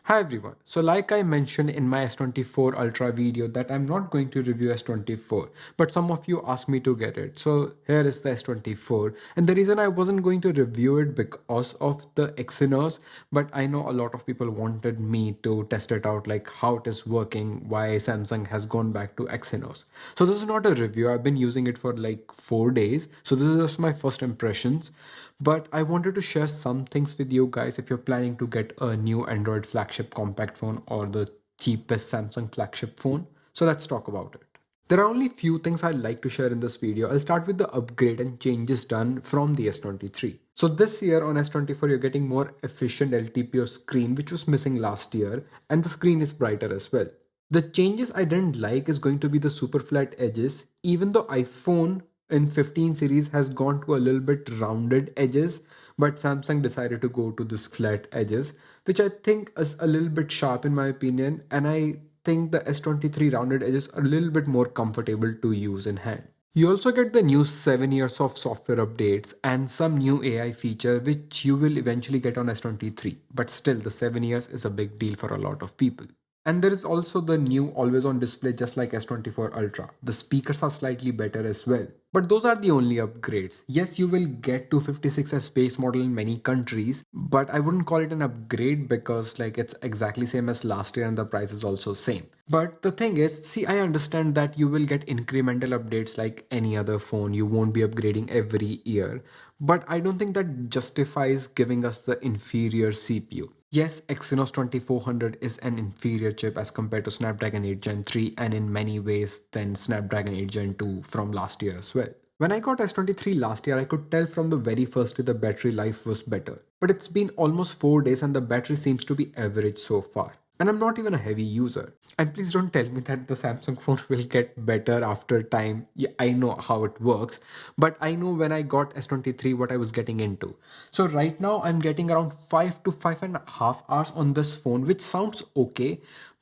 Hi everyone. So like I mentioned in my S24 Ultra video that I'm not going to review S24, but some of you asked me to get it. So here is the S24, and the reason I wasn't going to review it because of the Exynos, but I know a lot of people wanted me to test it out, like how it is working, why Samsung has gone back to Exynos. So this is not a review. I've been using it for like 4 days. So this is just my first impressions. But I wanted to share some things with you guys if you're planning to get a new Android flagship compact phone or the cheapest Samsung flagship phone. So let's talk about it. There are only few things I'd like to share in this video. I'll start with the upgrade and changes done from the S23. So this year on S24, you're getting more efficient LTPO screen, which was missing last year, and the screen is brighter as well. The changes I didn't like is going to be the super flat edges. Even though iPhone in 15 series has gone to a little bit rounded edges, but Samsung decided to go to this flat edges, which I think is a little bit sharp in my opinion, and I think the S23 rounded edges are a little bit more comfortable to use in hand. You also get the new 7 years of software updates and some new AI feature which you will eventually get on S23, but still the 7 years is a big deal for a lot of people. And there is also the new always on display just like S24 Ultra. The speakers are slightly better as well. But those are the only upgrades. Yes, you will get 256s base model in many countries, but I wouldn't call it an upgrade because like it's exactly same as last year and the price is also same. But the thing is, see, I understand that you will get incremental updates like any other phone. You won't be upgrading every year. But I don't think that justifies giving us the inferior CPU. Yes, Exynos 2400 is an inferior chip as compared to Snapdragon 8 Gen 3 and in many ways than Snapdragon 8 Gen 2 from last year as well. When I got S23 last year, I could tell from the very first day the battery life was better. But it's been almost 4 days and the battery seems to be average so far. And I'm not even a heavy user. And please don't tell me that the Samsung phone will get better after time. Yeah, I know how it works, but I know when I got S23 what I was getting into. So right now I'm getting around 5 to 5.5 hours on this phone, which sounds okay,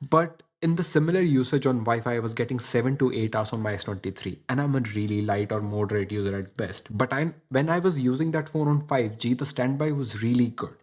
but in the similar usage on Wi-Fi, I was getting 7 to 8 hours on my S23, and I'm a really light or moderate user at best. But when I was using that phone on 5G, the standby was really good.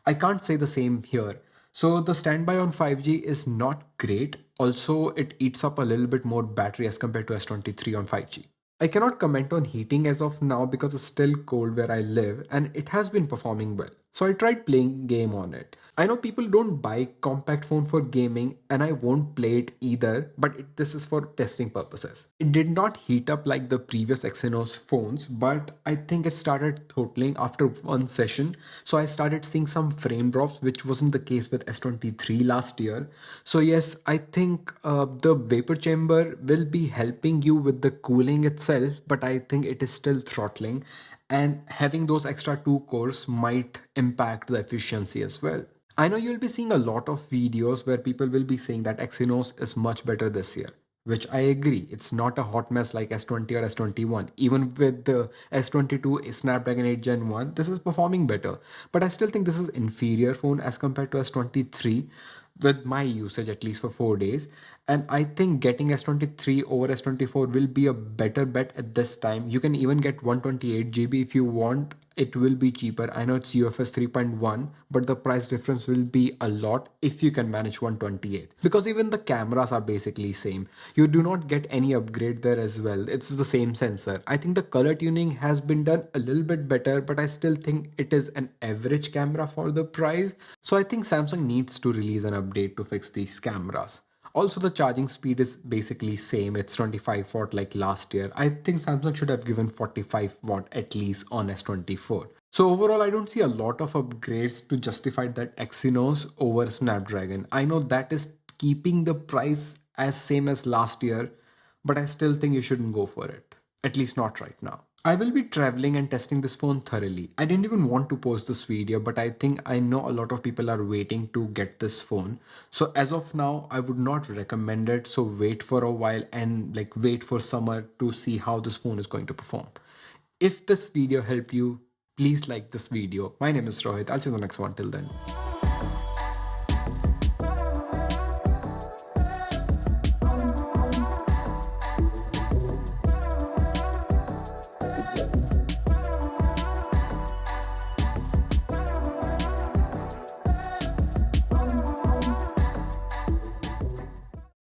I can't say the same here. So the standby on 5G is not great. Also, it eats up a little bit more battery as compared to S23 on 5G. I cannot comment on heating as of now because it's still cold where I live and it has been performing well. So I tried playing game on it. I know people don't buy compact phone for gaming and I won't play it either, but this is for testing purposes. It did not heat up like the previous Exynos phones, but I think it started throttling after one session. So I started seeing some frame drops, which wasn't the case with S23 last year. So yes, I think the vapor chamber will be helping you with the cooling itself, but I think it is still throttling, and having those extra two cores might impact the efficiency as well. I know you'll be seeing a lot of videos where people will be saying that Exynos is much better this year, which I agree. It's not a hot mess like S20 or S21. Even with the S22 Snapdragon 8 Gen 1, this is performing better. But I still think this is inferior phone as compared to S23 with my usage at least for 4 days. And I think getting S23 over S24 will be a better bet at this time. You can even get 128 GB if you want. It will be cheaper. I know it's UFS 3.1, but the price difference will be a lot if you can manage 128. Because even the cameras are basically same. You do not get any upgrade there as well. It's the same sensor. I think the color tuning has been done a little bit better, but I still think it is an average camera for the price. So I think Samsung needs to release an update to fix these cameras. Also, the charging speed is basically same. It's 25 watt like last year. I think Samsung should have given 45 watt at least on S24. So overall, I don't see a lot of upgrades to justify that Exynos over Snapdragon. I know that is keeping the price as same as last year, but I still think you shouldn't go for it. At least not right now. I will be traveling and testing this phone thoroughly. I didn't even want to post this video, but I think I know a lot of people are waiting to get this phone. So as of now, I would not recommend it. So wait for a while and like wait for summer to see how this phone is going to perform. If this video helped you, please like this video. My name is Rohit. I'll see you in the next one. Till then.